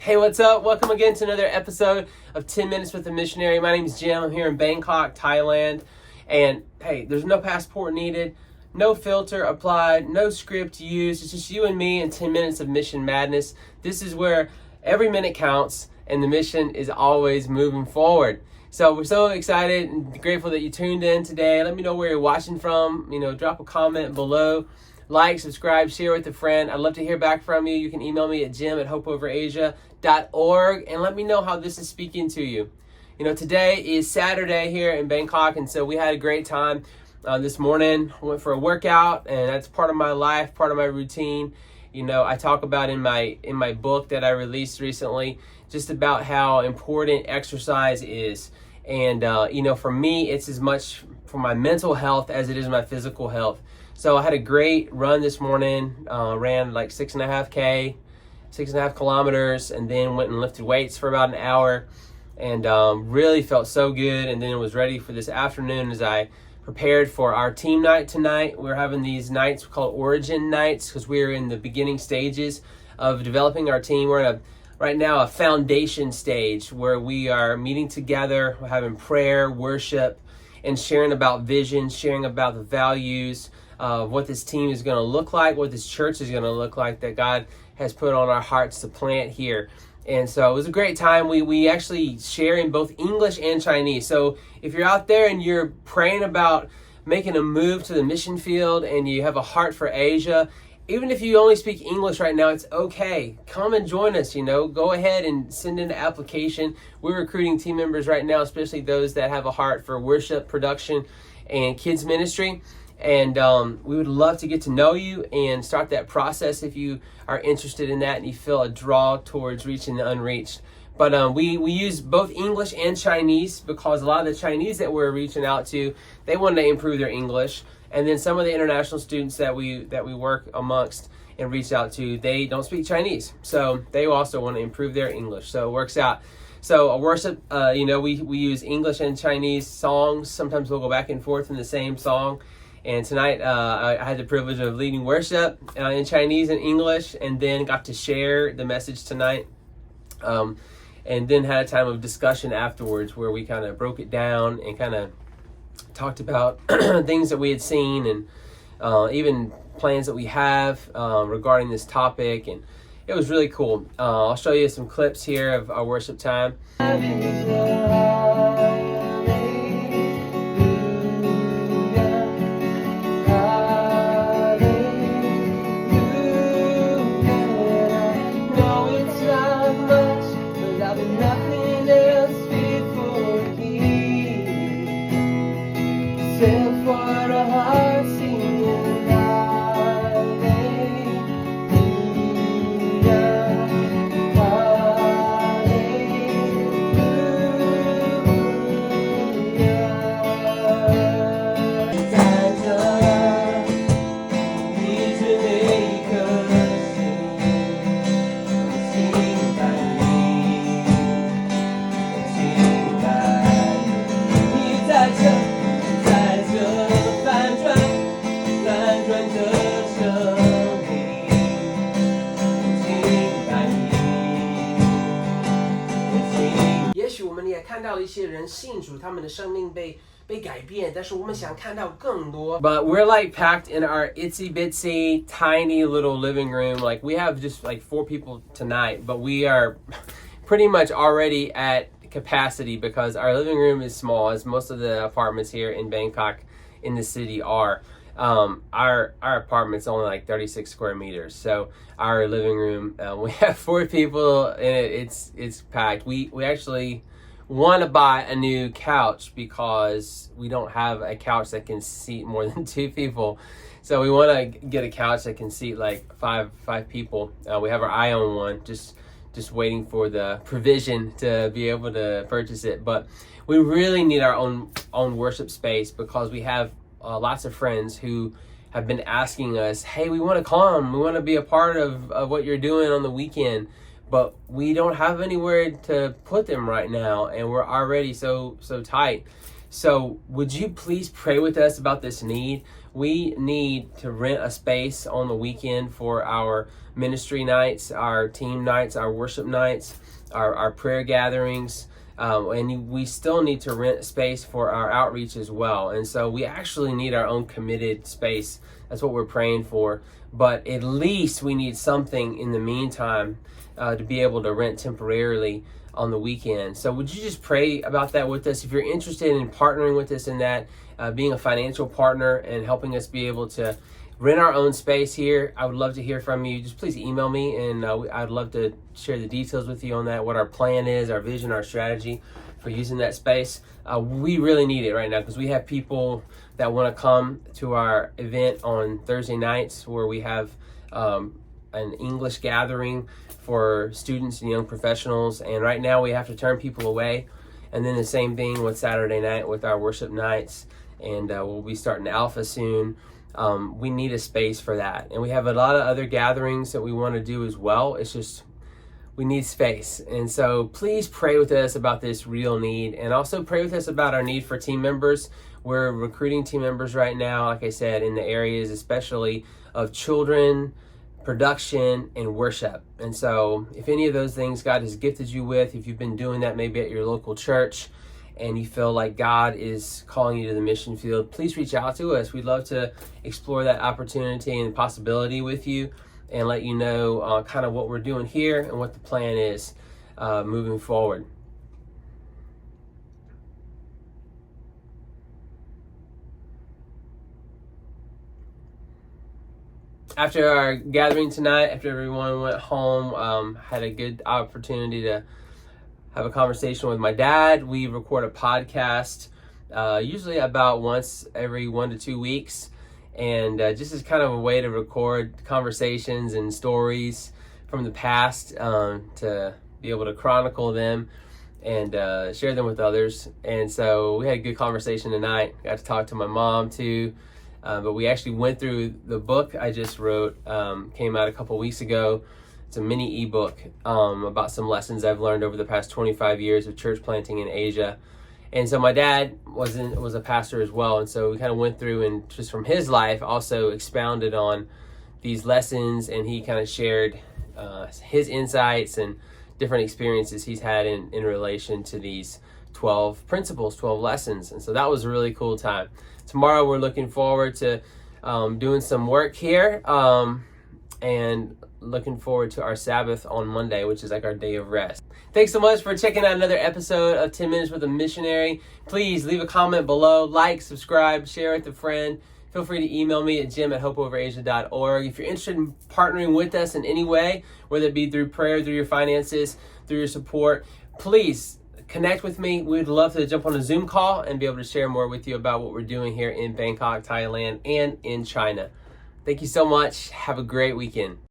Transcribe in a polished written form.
Hey, what's up? Welcome again to another episode of 10 Minutes with a Missionary. My name is Jim. I'm here in Bangkok, Thailand. And hey, there's no passport needed, no filter applied, no script used. It's just you and me and 10 minutes of mission madness. This is where every minute counts and the mission is always moving forward. So we're so excited and grateful that you tuned in today. Let me know where you're watching from. Drop a comment below. Like, subscribe, share with a friend. I'd love to hear back from you. You can email me at jim@hopeoverasia.org and let me know how this is speaking to you. Today is Saturday here in Bangkok, and so we had a great time this morning. I went for a workout, and that's part of my life, part of my routine. I talk about in my book that I released recently, just about how important exercise is. And, for me, it's as much for my mental health as it is my physical health. So I had a great run this morning, ran like 6.5 kilometers, and then went and lifted weights for about an hour, and really felt so good. And then was ready for this afternoon as I prepared for our team night tonight. We're having these nights called Origin Nights because we're in the beginning stages of developing our team. We're in right now a foundation stage where we are meeting together, we're having prayer, worship, and sharing about vision, sharing about the values of what this team is going to look like, what this church is going to look like that God has put on our hearts to plant here. And so it was a great time. We actually share in both English and Chinese. So if you're out there and you're praying about making a move to the mission field and you have a heart for Asia, even if you only speak English right now, it's okay. Come and join us, Go ahead and send in an application. We're recruiting team members right now, especially those that have a heart for worship, production, and kids ministry. And we would love to get to know you and start that process if you are interested in that and you feel a draw towards reaching the unreached. But we use both English and Chinese because a lot of the Chinese that we're reaching out to, they want to improve their English. And then some of the international students that we work amongst and reach out to, they don't speak Chinese. So they also want to improve their English. So it works out. So worship, we use English and Chinese songs. Sometimes we'll go back and forth in the same song. And tonight I had the privilege of leading worship in Chinese and English, and then got to share the message tonight. And then had a time of discussion afterwards where we kind of broke it down and kind of talked about things that we had seen and even plans that we have regarding this topic. And it was really cool. I'll show you some clips here of our worship time.也许我们也看到了一些人信主，他们的生命被改变，但是我们想看到更多。But we're like packed in our itsy bitsy tiny little living room. Like we have just like 4 people tonight, but we are pretty much already at capacity because our living room is small, as most of the apartments here in Bangkok in the city are. Our apartment's only like 36 square meters, so our living room, we have 4 people in it. It's packed. We actually want to buy a new couch because we don't have a couch that can seat more than 2 people. So we want to get a couch that can seat like five people. We have our eye on one, just waiting for the provision to be able to purchase it. But we really need our own worship space because we have lots of friends who have been asking us, hey, we want to come, we want to be a part of what you're doing on the weekend, but we don't have anywhere to put them right now, and we're already so tight. So would you please pray with us about this need? we need to rent a space on the weekend for our ministry nights, our team nights, our worship nights, our prayer gatherings. And we still need to rent space for our outreach as well. And so we actually need our own committed space. That's what we're praying for. But at least we need something in the meantime to be able to rent temporarily on the weekend. So would you just pray about that with us? If you're interested in partnering with us in that, being a financial partner and helping us be able to rent our own space here, I would love to hear from you. Just please email me, and I'd love to share the details with you on that, what our plan is, our vision, our strategy for using that space. We really need it right now because we have people that want to come to our event on Thursday nights where we have an English gathering for students and young professionals, and right now we have to turn people away. And then the same thing with Saturday night with our worship nights, and we'll be starting Alpha soon. We need a space for that, and we have a lot of other gatherings that we want to do as well. It's just we need space. And so please pray with us about this real need, and also pray with us about our need for team members. We're recruiting team members right now, like I said, in the areas especially of children, production, and worship. And so if any of those things God has gifted you with, if you've been doing that maybe at your local church and you feel like God is calling you to the mission field, please reach out to us. We'd love to explore that opportunity and possibility with you and let you know kind of what we're doing here and what the plan is moving forward. After our gathering tonight, after everyone went home, had a good opportunity to have a conversation with my dad. We record a podcast usually about once every 1 to 2 weeks, and just as kind of a way to record conversations and stories from the past to be able to chronicle them and share them with others. And so we had a good conversation tonight. Got to talk to my mom too. But we actually went through the book I just wrote, came out a couple weeks ago. It's a mini ebook about some lessons I've learned over the past 25 years of church planting in Asia. And so my dad was a pastor as well. And so we kind of went through and just from his life also expounded on these lessons, and he kind of shared his insights and different experiences he's had in relation to these 12 principles, 12 lessons. And so that was a really cool time. Tomorrow we're looking forward to doing some work here and looking forward to our Sabbath on Monday, which is like our day of rest. Thanks so much for checking out another episode of 10 Minutes with a Missionary. Please leave a comment below, like, subscribe, share with a friend. Feel free to email me at jim@hopeoverasia.org. If you're interested in partnering with us in any way, whether it be through prayer, through your finances, through your support, please connect with me. We'd love to jump on a Zoom call and be able to share more with you about what we're doing here in Bangkok, Thailand, and in China. Thank you so much. Have a great weekend.